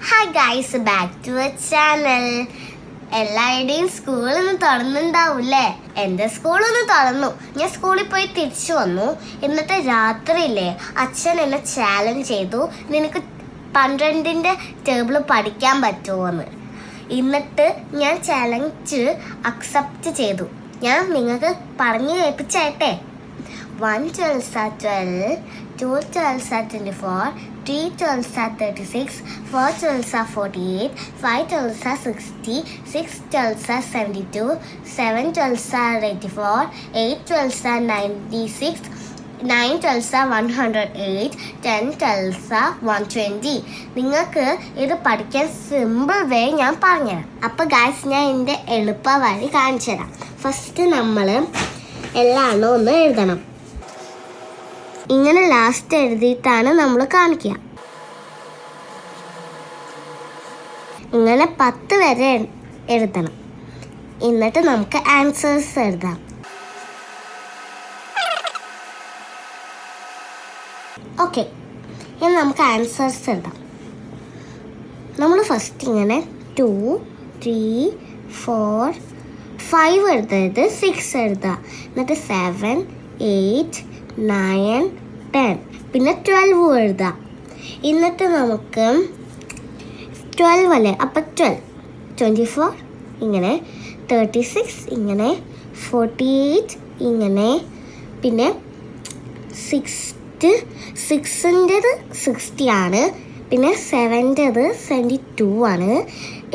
Hi guys, back to a channel. എല്ലാവരുടെയും സ്കൂളൊന്ന് തുറന്നുണ്ടാവൂല്ലേ? എൻ്റെ സ്കൂളൊന്ന് തുറന്നു. ഞാൻ സ്കൂളിൽ പോയി തിരിച്ചു വന്നു. എന്നിട്ട് രാത്രിയില്ലേ അച്ഛൻ എന്നെ ചാലഞ്ച് ചെയ്തു, നിനക്ക് 12ന്റെ ടേബിൾ പഠിക്കാൻ പറ്റുമോ എന്ന്. എന്നിട്ട് ഞാൻ ചാലഞ്ച് അക്സെപ്റ്റ് ചെയ്തു. ഞാൻ നിങ്ങൾക്ക് പറഞ്ഞു കേൾപ്പിച്ചേട്ടെ. 1 12s are 12, 2 12s are 24, 3 12s are 36, 4 12s are 48, 5 12s are 60, 6 12s are 72, 7 12s are 84, 8 12s are 96, 9 12s are 108, 10 12s are 120. നിങ്ങൾക്ക് ഇത് പഠിക്കാൻ സിമ്പിൾ വേ ഞാൻ പറഞ്ഞുതരാം. അപ്പോൾ ഗായ്സ്, ഞാൻ എൻ്റെ എളുപ്പ വഴി കാണിച്ചു തരാം. ഫസ്റ്റ് നമ്മൾ എല്ലാം ഒന്ന് എഴുതണം. ഇങ്ങനെ ലാസ്റ്റ് എഴുതിയിട്ടാണ് നമ്മൾ കാണിക്കുക. ഇങ്ങനെ 10 വരെ എഴുതണം. എന്നിട്ട് നമുക്ക് ആൻസേഴ്സ് എഴുതാം. ഓക്കെ, ഇനി നമുക്ക് ആൻസേഴ്സ് എഴുതാം. നമ്മൾ ഫസ്റ്റ് ഇങ്ങനെ 2 3 4 5 എഴുതരുത്, 6 എഴുതുക. എന്നിട്ട് 7 8 9 10 പിന്നെ 12 എഴുതാം. എന്നിട്ട് നമുക്ക് 12 അല്ലേ, അപ്പം 12 24 ഇങ്ങനെ, 36 ഇങ്ങനെ, 48 ഇങ്ങനെ, പിന്നെ 6ൻ്റെത് 60 ആണ്, പിന്നെ 7ൻ്റെത് 72 ആണ്,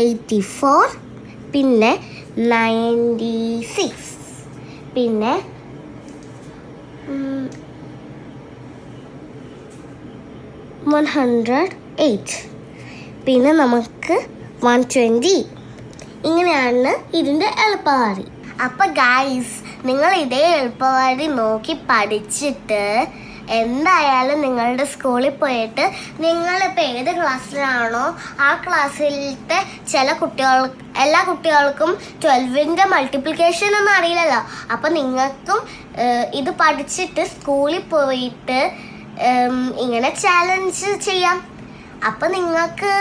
84 പിന്നെ 96 പിന്നെ 108 പിന്നെ നമുക്ക് 120. ഇങ്ങനെയാണ് ഇതിൻ്റെ എളുപ്പവഴി. അപ്പം ഗായ്സ്, നിങ്ങൾ ഇതേ എളുപ്പവഴി നോക്കി പഠിച്ചിട്ട് എന്തായാലും നിങ്ങളുടെ സ്കൂളിൽ പോയിട്ട് നിങ്ങളിപ്പോൾ ഏത് ക്ലാസ്സിലാണോ ആ ക്ലാസ്സിലത്തെ എല്ലാ കുട്ടികൾക്കും 12ൻ്റെ മൾട്ടിപ്ലിക്കേഷൻ ഒന്നും അറിയില്ലല്ലോ. അപ്പം നിങ്ങൾക്കും ഇത് പഠിച്ചിട്ട് സ്കൂളിൽ പോയിട്ട് ഇങ്ങനെ ചാലഞ്ച് ചെയ്യാം. അപ്പം നിങ്ങൾക്ക്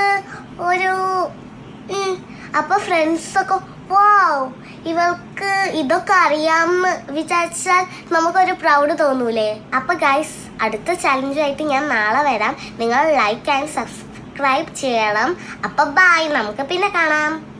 അപ്പോൾ ഫ്രണ്ട്സൊക്കെ വാവ്, ഇവൾക്ക് ഇതൊക്കെ അറിയാമെന്ന് വിചാരിച്ചാൽ നമുക്കൊരു പ്രൗഡ് തോന്നൂലേ? അപ്പോൾ ഗൈസ്, അടുത്ത ചലഞ്ചായിട്ട് ഞാൻ നാളെ വരാം. നിങ്ങൾ ലൈക്ക് ആൻഡ് സബ്സ്ക്രൈബ് ചെയ്യണം. അപ്പോൾ ബൈ, നമുക്ക് പിന്നെ കാണാം.